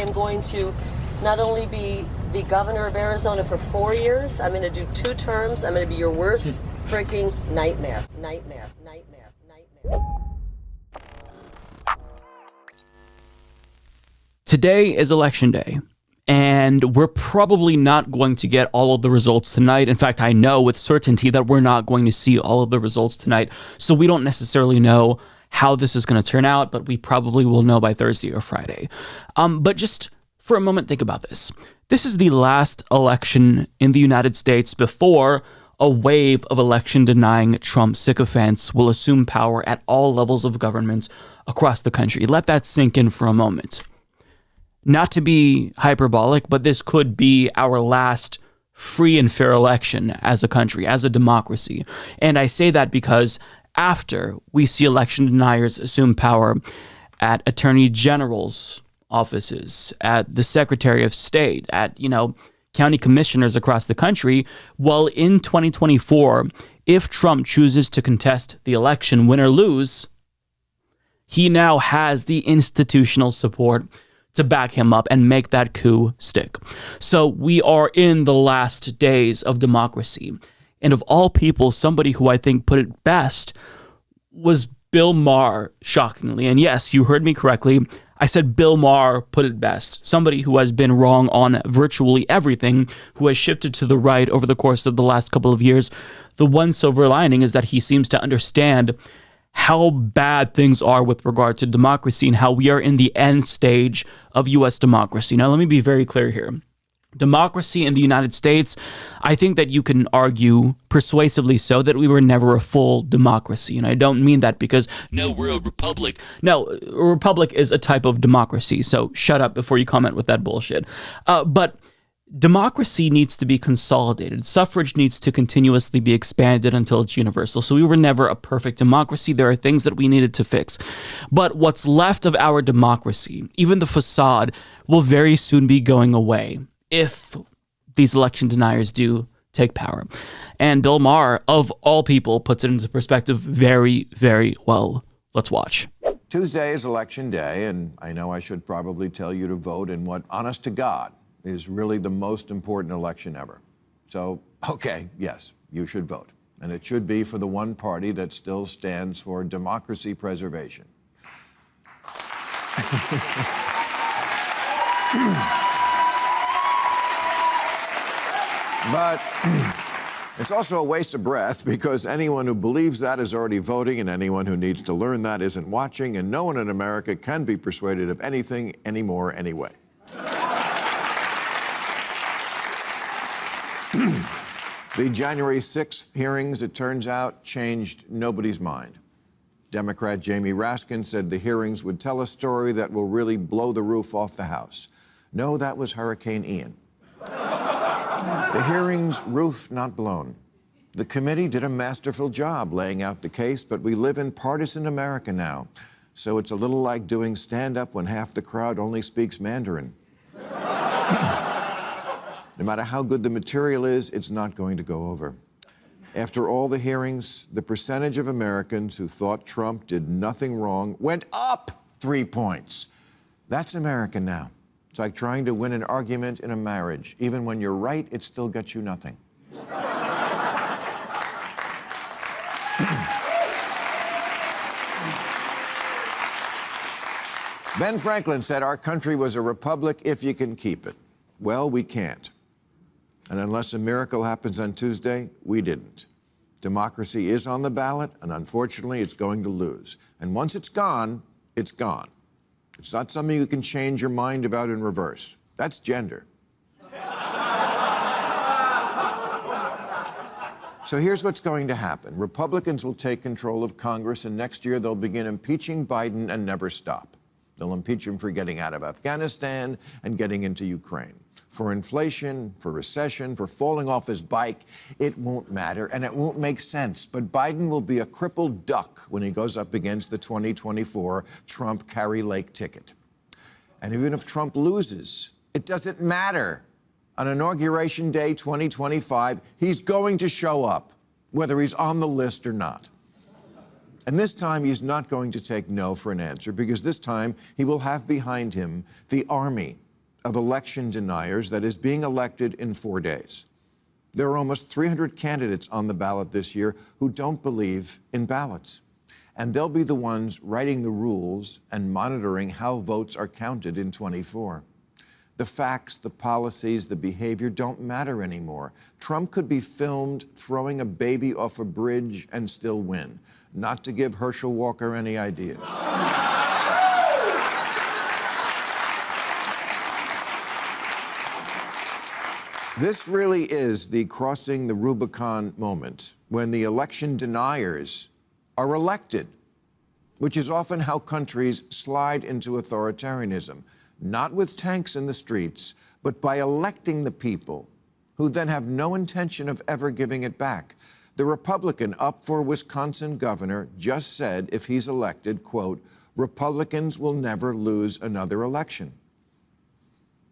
am going to not only be the governor of Arizona for 4 years, I'm going to do 2 terms. I'm going to be your worst freaking nightmare. Nightmare. Nightmare. Nightmare. Today is election day, and we're probably not going to get all of the results tonight. In fact, I know with certainty that we're not going to see all of the results tonight, so we don't necessarily know how this is going to turn out, but we probably will know by Thursday or Friday. But just for a moment, think about this. This is the last election in the United States before a wave of election-denying Trump sycophants will assume power at all levels of government across the country. Let that sink in for a moment. Not to be hyperbolic, but this could be our last free and fair election as a country, as a democracy. And I say that because after we see election deniers assume power at attorney generals' offices, at the Secretary of State, at, county commissioners across the country, well, in 2024, if Trump chooses to contest the election, win or lose, he now has the institutional support to back him up and make that coup stick. So we are in the last days of democracy. And of all people, somebody who I think put it best was Bill Maher, shockingly. And yes, you heard me correctly. I said Bill Maher put it best. Somebody who has been wrong on virtually everything, who has shifted to the right over the course of the last couple of years. The one silver lining is that he seems to understand how bad things are with regard to democracy and how we are in the end stage of U.S. democracy. Now, let me be very clear here. Democracy in the United States, I think that you can argue persuasively so that we were never a full democracy. And I don't mean that because, no, we're a republic. No, a republic is a type of democracy. So shut up before you comment with that bullshit. But democracy needs to be consolidated. Suffrage needs to continuously be expanded until it's universal. So we were never a perfect democracy. There are things that we needed to fix. But what's left of our democracy, even the facade, will very soon be going away if these election deniers do take power. And Bill Maher, of all people, puts it into perspective very, very well. Let's watch. Tuesday is election day, and I know I should probably tell you to vote in what, honest to God, is really the most important election ever. So, okay, yes, you should vote. And it should be for the one party that still stands for democracy preservation. But it's also a waste of breath because anyone who believes that is already voting, and anyone who needs to learn that isn't watching, and no one in America can be persuaded of anything anymore anyway. The January 6th hearings, it turns out, changed nobody's mind. Democrat Jamie Raskin said the hearings would tell a story that will really blow the roof off the House. No, that was Hurricane Ian. The hearings, roof not blown. The committee did a masterful job laying out the case, but we live in partisan America now, so it's a little like doing stand-up when half the crowd only speaks Mandarin. No matter how good the material is, it's not going to go over. After all the hearings, the percentage of Americans who thought Trump did nothing wrong went up 3 points. That's America now. It's like trying to win an argument in a marriage. Even when you're right, it still gets you nothing. Ben Franklin said our country was a republic if you can keep it. Well, we can't. And unless a miracle happens on Tuesday, we didn't. Democracy is on the ballot, and unfortunately, it's going to lose. And once it's gone, it's gone. It's not something you can change your mind about in reverse. That's gender. So here's what's going to happen. Republicans will take control of Congress, and next year they'll begin impeaching Biden and never stop. They'll impeach him for getting out of Afghanistan and getting into Ukraine. For inflation, for recession, for falling off his bike, it won't matter and it won't make sense. But Biden will be a crippled duck when he goes up against the 2024 Trump Kari Lake ticket. And even if Trump loses, it doesn't matter. On Inauguration Day 2025, he's going to show up, whether he's on the list or not. And this time, he's not going to take no for an answer, because this time he will have behind him the army of election deniers that is being elected in 4 days. There are almost 300 candidates on the ballot this year who don't believe in ballots. And they'll be the ones writing the rules and monitoring how votes are counted in 24. The facts, the policies, the behavior don't matter anymore. Trump could be filmed throwing a baby off a bridge and still win. Not to give Herschel Walker any idea. This really is the crossing the Rubicon moment, when the election deniers are elected, which is often how countries slide into authoritarianism, not with tanks in the streets, but by electing the people who then have no intention of ever giving it back. The Republican up for Wisconsin governor just said if he's elected, quote, "Republicans will never lose another election."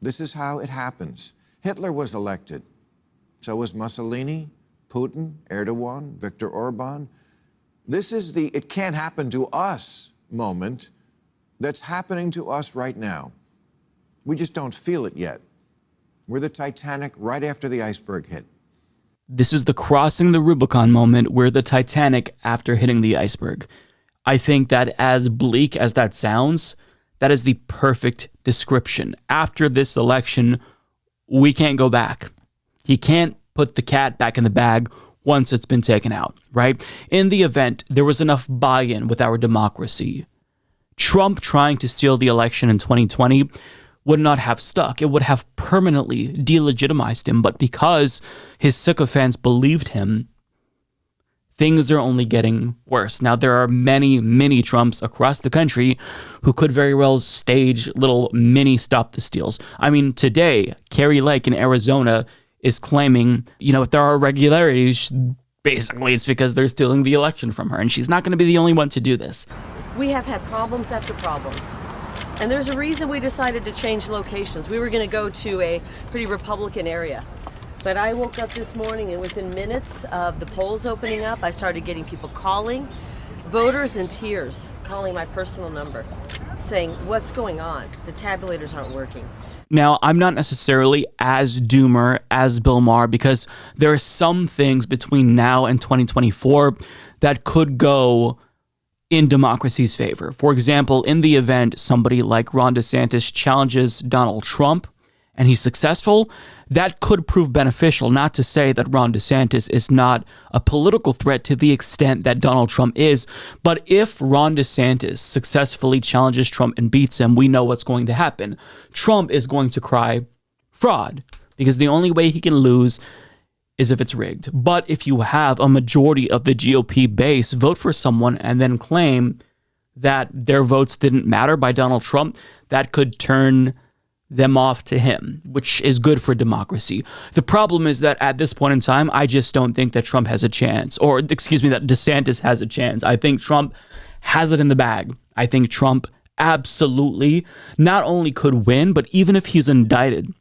This is how it happens. Hitler was elected. So was Mussolini, Putin, Erdogan, Viktor Orban. This is the "it can't happen to us" moment that's happening to us right now. We just don't feel it yet. We're the Titanic right after the iceberg hit. This is the crossing the Rubicon moment. We're the Titanic after hitting the iceberg. I think that, as bleak as that sounds, that is the perfect description. After this election, we can't go back. He can't put the cat back in the bag once it's been taken out, right? In the event, there was enough buy-in with our democracy. Trump trying to steal the election in 2020 would not have stuck. It would have permanently delegitimized him. But because his sycophants believed him, things are only getting worse. Now, there are many, many Trumps across the country who could very well stage little mini stop the steals. I mean, today, Carrie Lake in Arizona is claiming, if there are irregularities, basically it's because they're stealing the election from her. And she's not going to be the only one to do this. We have had problems after problems. And there's a reason we decided to change locations. We were going to go to a pretty Republican area. But I woke up this morning and within minutes of the polls opening up, I started getting people calling, voters in tears, calling my personal number, saying, "What's going on? The tabulators aren't working." Now, I'm not necessarily as doomer as Bill Maher, because there are some things between now and 2024 that could go in democracy's favor. For example, in the event somebody like Ron DeSantis challenges Donald Trump and he's successful, that could prove beneficial. Not to say that Ron DeSantis is not a political threat to the extent that Donald Trump is, but if Ron DeSantis successfully challenges Trump and beats him, we know what's going to happen. Trump is going to cry fraud, because the only way he can lose is if it's rigged. But if you have a majority of the GOP base vote for someone and then claim that their votes didn't matter by Donald Trump, that could turn them off to him, which is good for democracy. The problem is that at this point in time, I just don't think that Trump has a chance, or that DeSantis has a chance. I think Trump has it in the bag. I think Trump absolutely not only could win, but even if he's indicted,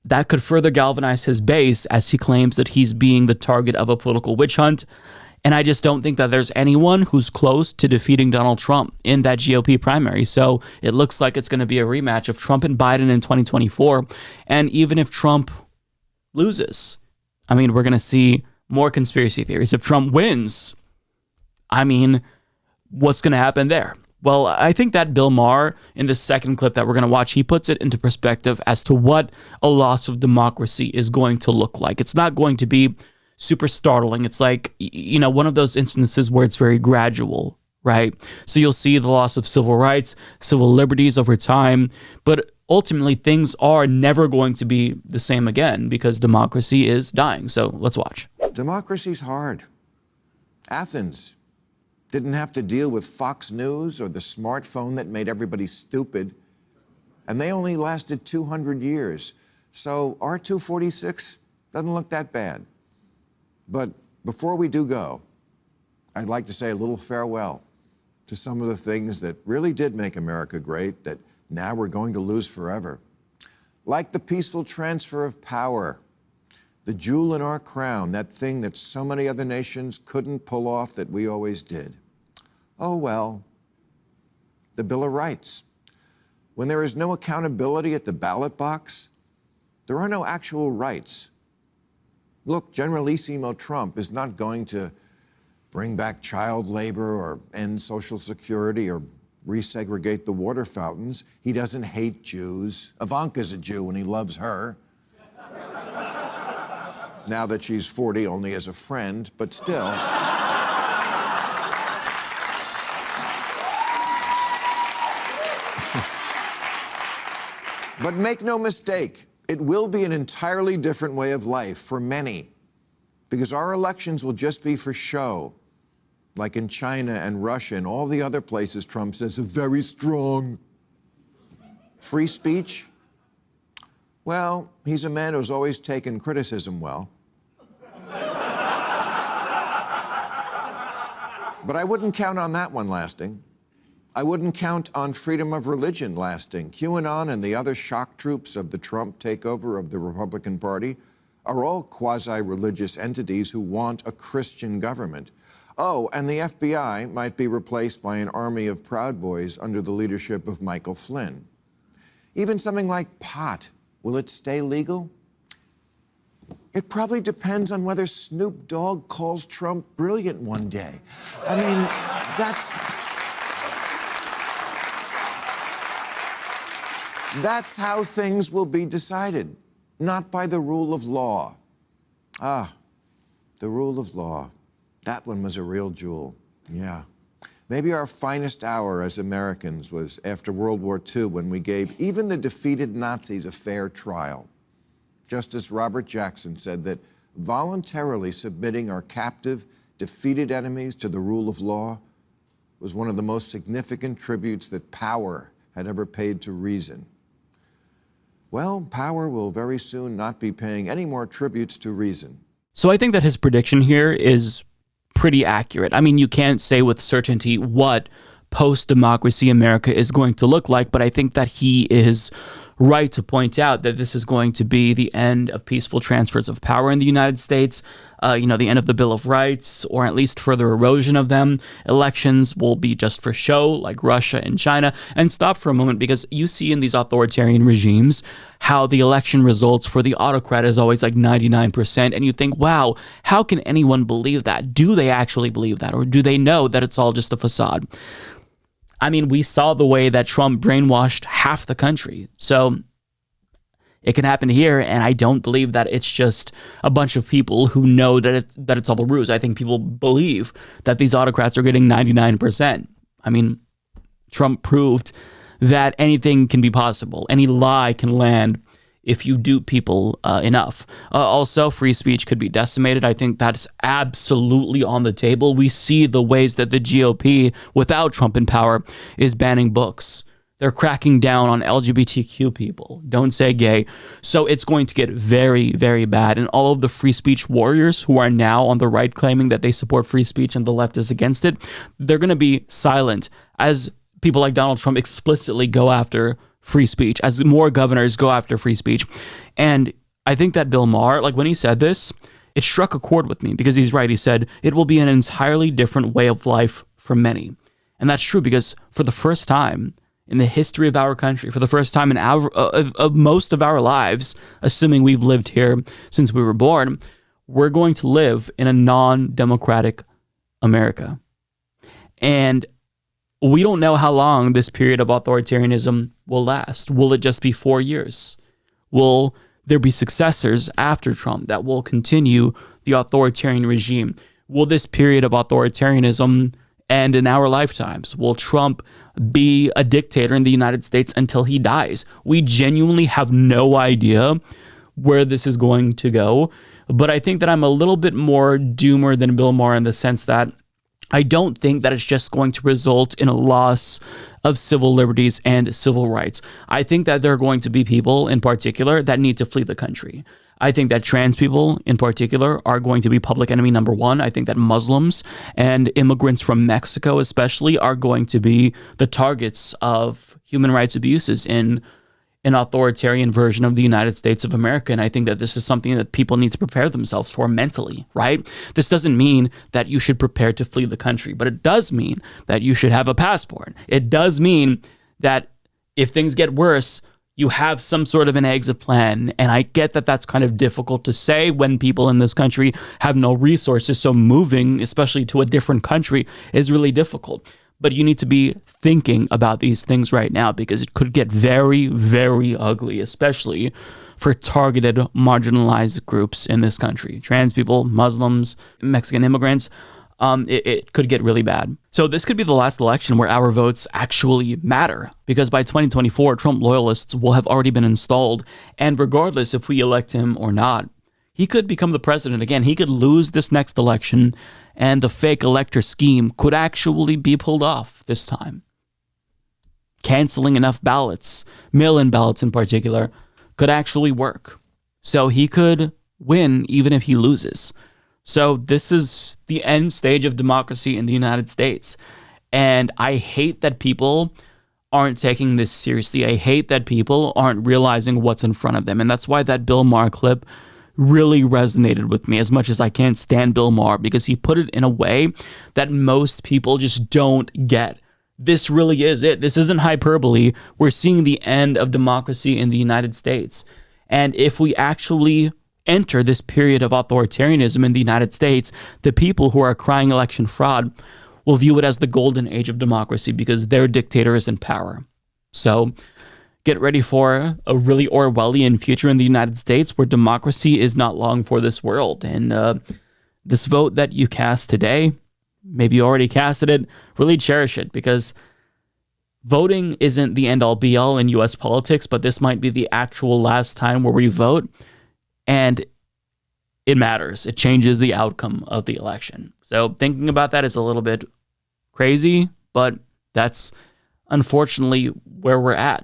that could further galvanize his base as he claims that he's being the target of a political witch hunt. And I just don't think that there's anyone who's close to defeating Donald Trump in that GOP primary. So it looks like it's going to be a rematch of Trump and Biden in 2024. And even if Trump loses, we're going to see more conspiracy theories. If Trump wins, what's going to happen there? Well, I think that Bill Maher, in the second clip that we're going to watch, he puts it into perspective as to what a loss of democracy is going to look like. It's not going to be super startling. It's like, one of those instances where it's very gradual, right? So you'll see the loss of civil rights, civil liberties over time, but ultimately things are never going to be the same again because democracy is dying. So let's watch. Democracy's hard. Athens didn't have to deal with Fox News or the smartphone that made everybody stupid, and they only lasted 200 years. So our 246 doesn't look that bad. But before we do go, I'd like to say a little farewell to some of the things that really did make America great that now we're going to lose forever. Like the peaceful transfer of power, the jewel in our crown, that thing that so many other nations couldn't pull off that we always did. Oh, well, the Bill of Rights. When there is no accountability at the ballot box, there are no actual rights. Look, Generalissimo Trump is not going to bring back child labor or end Social Security or resegregate the water fountains. He doesn't hate Jews. Ivanka's a Jew and he loves her. Now that she's 40, only as a friend, but still. But make no mistake, it will be an entirely different way of life for many, because our elections will just be for show, like in China and Russia and all the other places Trump says are very strong. Free speech? Well, he's a man who's always taken criticism well. But I wouldn't count on that one lasting. I wouldn't count on freedom of religion lasting. QAnon and the other shock troops of the Trump takeover of the Republican Party are all quasi-religious entities who want a Christian government. Oh, and the FBI might be replaced by an army of Proud Boys under the leadership of Michael Flynn. Even something like pot, will it stay legal? It probably depends on whether Snoop Dogg calls Trump brilliant one day. I mean, that's how things will be decided, not by the rule of law. Ah, the rule of law. That one was a real jewel, yeah. Maybe our finest hour as Americans was after World War II, when we gave even the defeated Nazis a fair trial. Justice Robert Jackson said that voluntarily submitting our captive, defeated enemies to the rule of law was one of the most significant tributes that power had ever paid to reason. Well, power will very soon not be paying any more tributes to reason. So I think that his prediction here is pretty accurate. I mean, you can't say with certainty what post-democracy America is going to look like, but I think that he is right to point out that this is going to be the end of peaceful transfers of power in the United States, the end of the Bill of Rights, or at least further erosion of them. Elections will be just for show, like Russia and China. And stop for a moment, because you see in these authoritarian regimes how the election results for the autocrat is always like 99%, and you think, wow, how can anyone believe that? Do they actually believe that, or do they know that it's all just a facade? I mean, we saw the way that Trump brainwashed half the country. So it can happen here, and I don't believe that it's just a bunch of people who know that it's all a ruse. I think people believe that these autocrats are getting 99%. I mean, Trump proved that anything can be possible. Any lie can land if you dupe people enough. Also, free speech could be decimated. I think that's absolutely on the table. We see the ways that the GOP, without Trump in power, is banning books. They're cracking down on LGBTQ people. Don't say gay. So it's going to get very, very bad. And all of the free speech warriors who are now on the right claiming that they support free speech and the left is against it, they're going to be silent as people like Donald Trump explicitly go after free speech, as more governors go after free speech. And I think that Bill Maher, like when he said this, it struck a chord with me, because he's right. He said, it will be an entirely different way of life for many. And that's true, because for the first time in the history of our country, for the first time in of most of our lives, assuming we've lived here since we were born, we're going to live in a non-democratic America. And we don't know how long this period of authoritarianism will last. Will it just be 4 years? Will there be successors after Trump that will continue the authoritarian regime? Will this period of authoritarianism end in our lifetimes? Will Trump be a dictator in the United States until he dies? We genuinely have no idea where this is going to go. But I think that I'm a little bit more doomer than Bill Maher in the sense that I don't think that it's just going to result in a loss of civil liberties and civil rights. I think that there are going to be people in particular that need to flee the country. I think that trans people in particular are going to be public enemy number one. I think that Muslims and immigrants from Mexico especially are going to be the targets of human rights abuses in an authoritarian version of the United States of America. And I think that this is something that people need to prepare themselves for mentally, right? This doesn't mean that you should prepare to flee the country, but it does mean that you should have a passport. It does mean that if things get worse, you have some sort of an exit plan. And I get that that's kind of difficult to say when people in this country have no resources. So moving, especially to a different country, is really difficult. But you need to be thinking about these things right now because it could get very, very ugly, especially for targeted marginalized groups in this country. Trans people, Muslims, Mexican immigrants. It could get really bad. So this could be the last election where our votes actually matter, because by 2024, Trump loyalists will have already been installed. And regardless if we elect him or not, he could become the president again. He could lose this next election, and the fake elector scheme could actually be pulled off this time. Canceling enough ballots, mail-in ballots in particular, could actually work. So he could win even if he loses. So this is the end stage of democracy in the United States. And I hate that people aren't taking this seriously. I hate that people aren't realizing what's in front of them. And that's why that Bill Maher clip really resonated with me, as much as I can't stand Bill Maher, because he put it in a way that most people just don't get. This really is it. This isn't hyperbole. We're seeing the end of democracy in the United States. And if we actually enter this period of authoritarianism in the United States, the people who are crying election fraud will view it as the golden age of democracy because their dictator is in power. So get ready for a really Orwellian future in the United States where democracy is not long for this world. And this vote that you cast today, maybe you already casted it, really cherish it, because voting isn't the end-all be-all in U.S. politics, but this might be the actual last time where we vote. And it matters. It changes the outcome of the election. So thinking about that is a little bit crazy, but that's unfortunately where we're at.